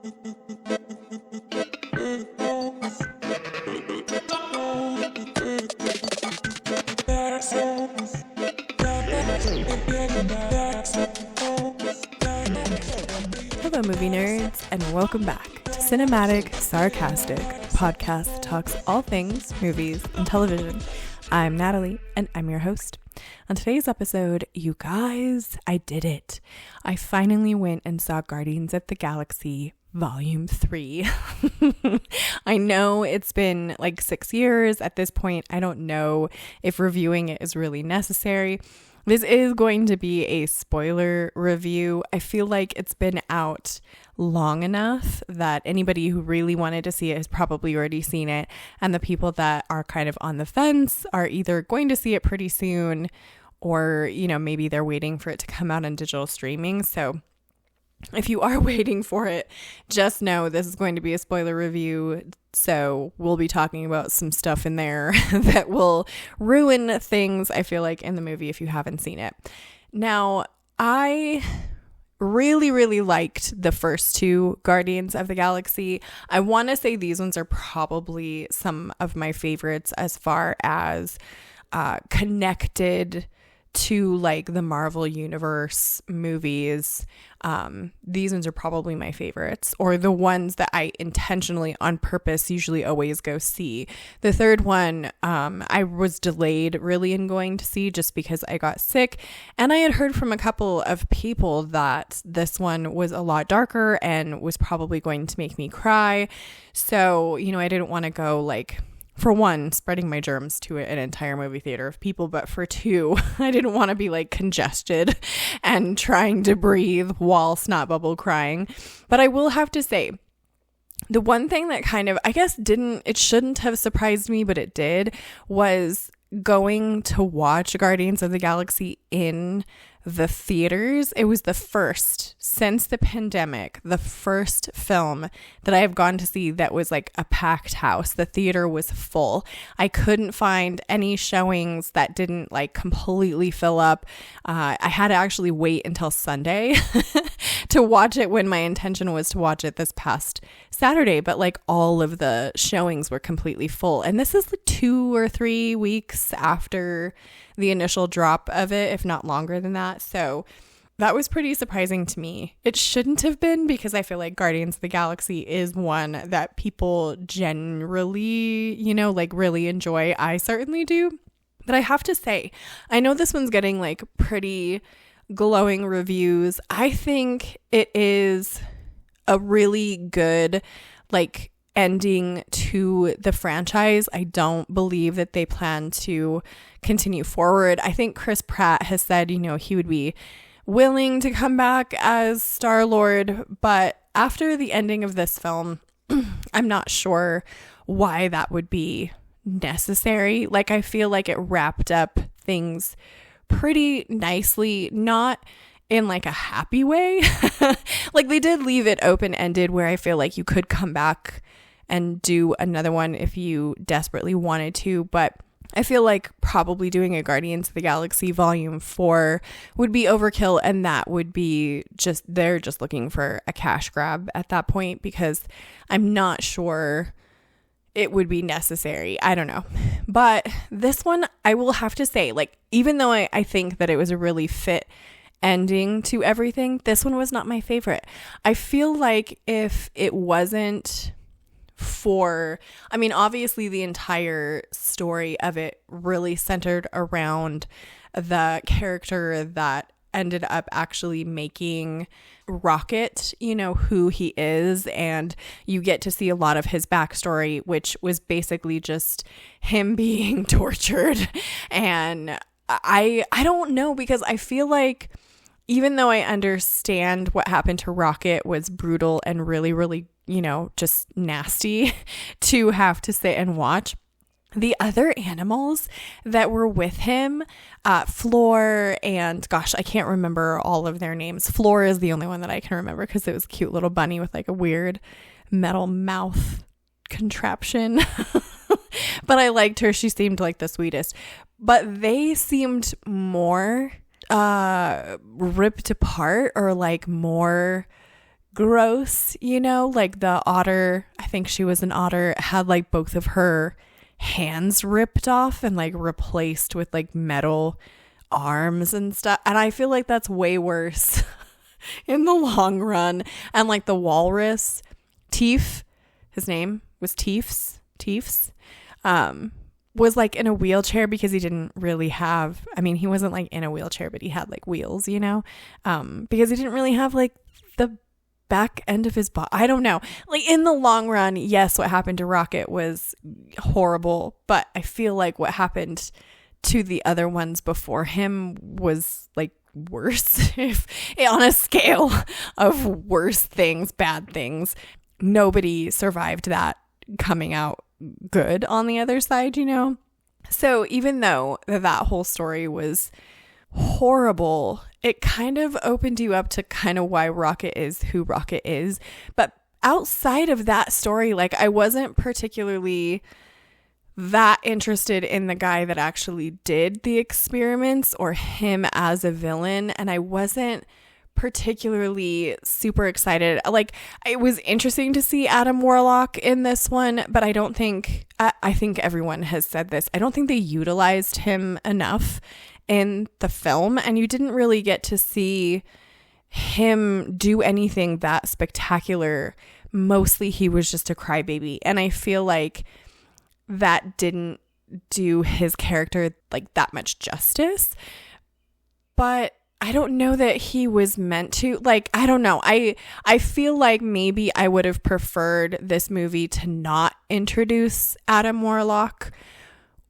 Hello, movie nerds, and welcome back to Cinematic Sarcastic, a podcast that talks all things movies and television. I'm Natalie, and I'm your host. On today's episode, you guys, I did it. I finally went and saw Guardians of the Galaxy Volume 3. I know it's been like 6 years at this point. I don't know if reviewing it is really necessary. This is going to be a spoiler review. I feel like it's been out long enough that anybody who really wanted to see it has probably already seen it. And the people that are kind of on the fence are either going to see it pretty soon or, you know, maybe they're waiting for it to come out on digital streaming. So if you are waiting for it, just know this is going to be a spoiler review. So we'll be talking about some stuff in there that will ruin things, I feel like, in the movie if you haven't seen it. Now, I really liked the first two Guardians of the Galaxy. I want to say these ones are probably some of my favorites as far as connected to like the Marvel Universe movies. These ones are probably my favorites, or the ones that I intentionally on purpose usually always go see. The third one I was delayed really in going to see just because I got sick, and I had heard from a couple of people that this one was a lot darker and was probably going to make me cry. So, you know, I didn't want to go like, for one, spreading my germs to an entire movie theater of people, but for two, I didn't want to be like congested and trying to breathe while snot bubble crying. But I will have to say, the one thing that kind of, I guess it shouldn't have surprised me, but it did, was going to watch Guardians of the Galaxy in the theaters. It was the first since the pandemic, the first film that I have gone to see that was like a packed house. The theater was full. I couldn't find any showings that didn't like completely fill up. I had to actually wait until Sunday to watch it when my intention was to watch it this past Saturday, but like all of the showings were completely full. And this is like 2 or 3 weeks after the initial drop of it, if not longer than that. So that was pretty surprising to me. It shouldn't have been, because I feel like Guardians of the Galaxy is one that people generally, you know, like really enjoy. I certainly do. But I have to say, I know this one's getting like pretty glowing reviews. I think it is a really good like ending to the franchise. I don't believe that they plan to continue forward. I think Chris Pratt has said, you know, he would be willing to come back as Star-Lord, but after the ending of this film, I'm not sure why that would be necessary. Like, I feel like it wrapped up things pretty nicely, not in like a happy way. Like, they did leave it open-ended where I feel like you could come back and do another one if you desperately wanted to, but I feel like probably doing a Guardians of the Galaxy Volume 4 would be overkill, and that would be just, they're just looking for a cash grab at that point, because I'm not sure it would be necessary. I don't know. But this one, I will have to say, like, even though I think that it was a really fit ending to everything, this one was not my favorite. I feel like if it wasn't for, I mean, obviously the entire story of it really centered around the character that ended up actually making Rocket, you know, who he is, and you get to see a lot of his backstory, which was basically just him being tortured. And I don't know, because I feel like even though I understand what happened to Rocket was brutal and really, you know, just nasty to have to sit and watch, the other animals that were with him, Floor and, gosh, I can't remember all of their names. Floor is the only one that I can remember because it was a cute little bunny with like a weird metal mouth contraption. But I liked her. She seemed like the sweetest. But they seemed more ripped apart, or like more gross, you know, like the otter, I think she was an otter, had like both of her hands ripped off and like replaced with like metal arms and stuff. And I feel like that's way worse in the long run. And like the walrus, Teef, his name was Teefs, was like in a wheelchair because he didn't really have, I mean, he wasn't like in a wheelchair, but he had like wheels, you know, because he didn't really have like the back end of his body. I don't know. Like in the long run, yes, what happened to Rocket was horrible, but I feel like what happened to the other ones before him was like worse. If on a scale of worse things, bad things, nobody survived that coming out good on the other side, you know? So even though that whole story was horrible, it kind of opened you up to kind of why Rocket is who Rocket is. But outside of that story, like I wasn't particularly that interested in the guy that actually did the experiments or him as a villain. And I wasn't particularly super excited. Like it was interesting to see Adam Warlock in this one, but I don't think, I think everyone has said this, I don't think they utilized him enough in the film, and you didn't really get to see him do anything that spectacular. Mostly he was just a crybaby, and I feel like that didn't do his character like that much justice. But I don't know that he was meant to. Like, I don't know. I feel like maybe I would have preferred this movie to not introduce Adam Warlock,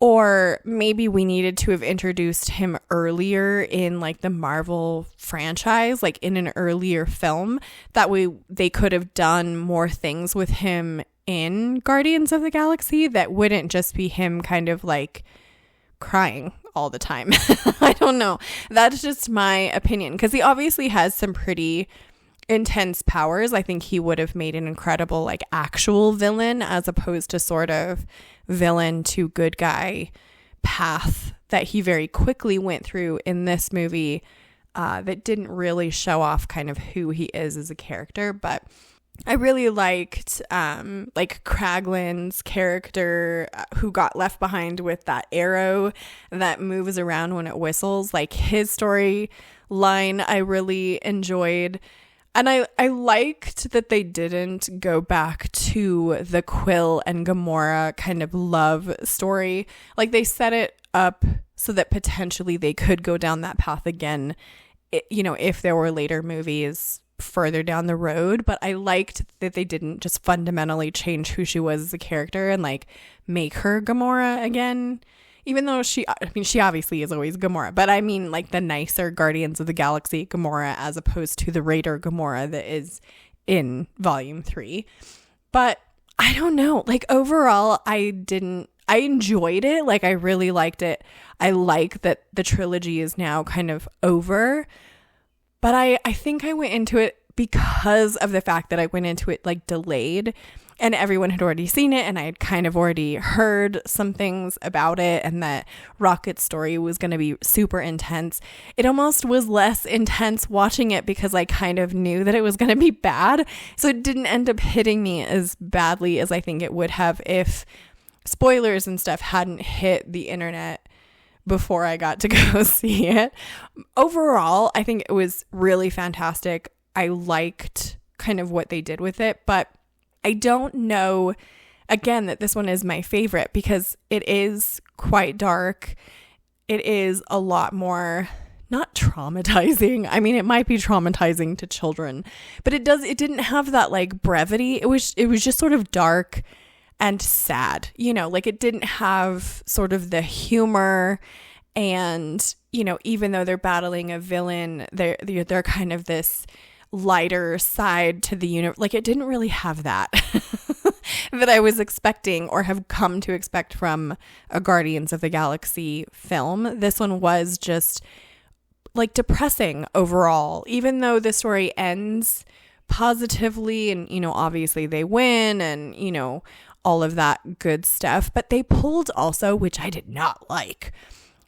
or maybe we needed to have introduced him earlier in like the Marvel franchise, like in an earlier film. That way they could have done more things with him in Guardians of the Galaxy that wouldn't just be him kind of like crying all the time. I don't know. That's just my opinion, because he obviously has some pretty intense powers. I think he would have made an incredible like actual villain, as opposed to sort of villain to good guy path that he very quickly went through in this movie, that didn't really show off kind of who he is as a character. But I really liked like Kraglin's character, who got left behind with that arrow that moves around when it whistles. Like his storyline I really enjoyed. And I liked that they didn't go back to the Quill and Gamora kind of love story. Like they set it up so that potentially they could go down that path again, you know, if there were later movies further down the road. But I liked that they didn't just fundamentally change who she was as a character and like make her Gamora again. Even though she obviously is always Gamora, but I mean like the nicer Guardians of the Galaxy Gamora, as opposed to the Raider Gamora that is in Volume 3. But I don't know, like overall I enjoyed it. Like I really liked it. I like that the trilogy is now kind of over, but I think I went into it because of the fact that I went into it like delayed, and everyone had already seen it, and I had kind of already heard some things about it, and that Rocket's story was going to be super intense. It almost was less intense watching it because I kind of knew that it was going to be bad. So it didn't end up hitting me as badly as I think it would have if spoilers and stuff hadn't hit the internet before I got to go see it. Overall, I think it was really fantastic. I liked kind of what they did with it, but I don't know, again, that this one is my favorite because it is quite dark. It is a lot more, not traumatizing. I mean, it might be traumatizing to children, but it didn't have that like brevity. It was just sort of dark and sad, you know, like it didn't have sort of the humor. And, you know, even though they're battling a villain, they're kind of this lighter side to the universe. Like it didn't really have that that I was expecting or have come to expect from a Guardians of the Galaxy film. This one was just like depressing overall, even though the story ends positively and, you know, obviously they win and, you know, all of that good stuff. But they pulled also, which I did not like,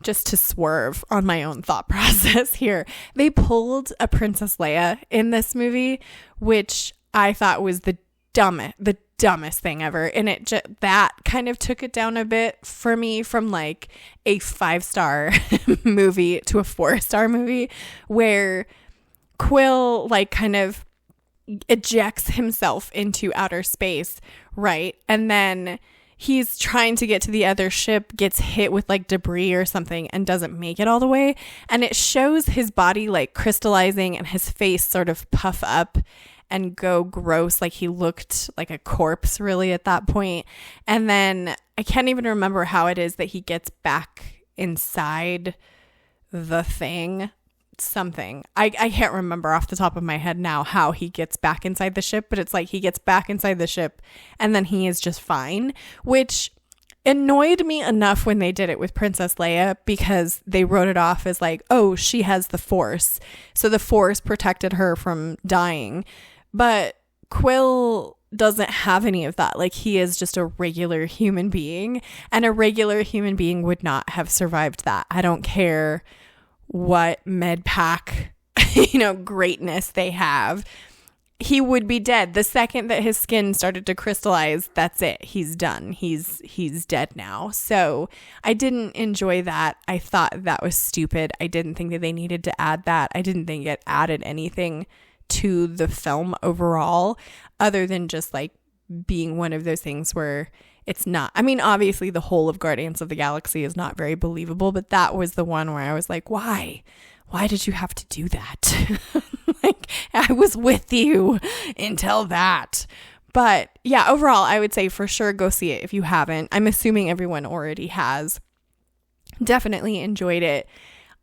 just to swerve on my own thought process here, they pulled a Princess Leia in this movie, which I thought was the dumbest thing ever. And that kind of took it down a bit for me from like a 5-star movie to a 4-star movie, where Quill like kind of ejects himself into outer space, right? And then he's trying to get to the other ship, gets hit with like debris or something and doesn't make it all the way. And it shows his body like crystallizing and his face sort of puff up and go gross, like he looked like a corpse really at that point. And then I can't even remember how it is that he gets back inside the thing. Something. I can't remember off the top of my head now how he gets back inside the ship, but it's like he gets back inside the ship and then he is just fine, which annoyed me enough when they did it with Princess Leia, because they wrote it off as like, oh, she has the Force, so the Force protected her from dying. But Quill doesn't have any of that. Like, he is just a regular human being, and a regular human being would not have survived that. I don't care what med pack, greatness they have. He would be dead. The second that his skin started to crystallize, that's it. He's done. He's dead now. So I didn't enjoy that. I thought that was stupid. I didn't think that they needed to add that. I didn't think it added anything to the film overall, other than just like being one of those things where it's not, I mean, obviously the whole of Guardians of the Galaxy is not very believable, but that was the one where I was like, why did you have to do that? Like, I was with you until that. But yeah, overall, I would say for sure go see it if you haven't. I'm assuming everyone already has. Definitely enjoyed it.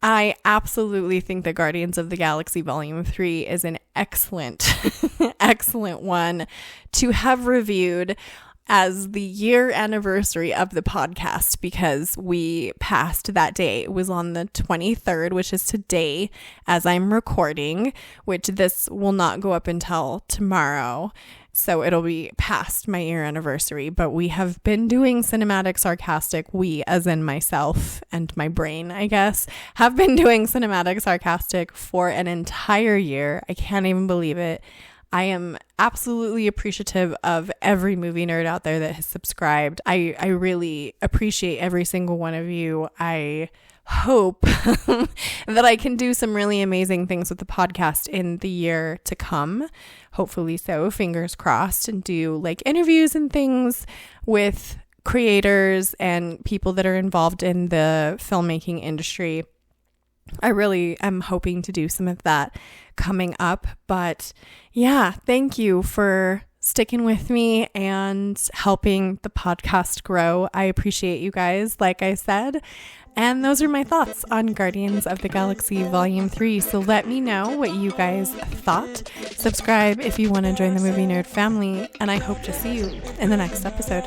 I absolutely think that Guardians of the Galaxy Volume 3 is an excellent, excellent one to have reviewed as the year anniversary of the podcast, because we passed that day. It was on the 23rd, which is today as I'm recording, which this will not go up until tomorrow. So it'll be past my year anniversary, but we have been doing Cinematic Sarcastic. We, as in myself and my brain, I guess, have been doing Cinematic Sarcastic for an entire year. I can't even believe it. I am absolutely appreciative of every movie nerd out there that has subscribed. I really appreciate every single one of you. I hope that I can do some really amazing things with the podcast in the year to come. Hopefully so, fingers crossed, and do like interviews and things with creators and people that are involved in the filmmaking industry. I really am hoping to do some of that coming up. But yeah, thank you for sticking with me and helping the podcast grow. I appreciate you guys, like I said. And those are my thoughts on Guardians of the Galaxy Volume 3. So let me know what you guys thought. Subscribe if you want to join the Movie Nerd family. And I hope to see you in the next episode.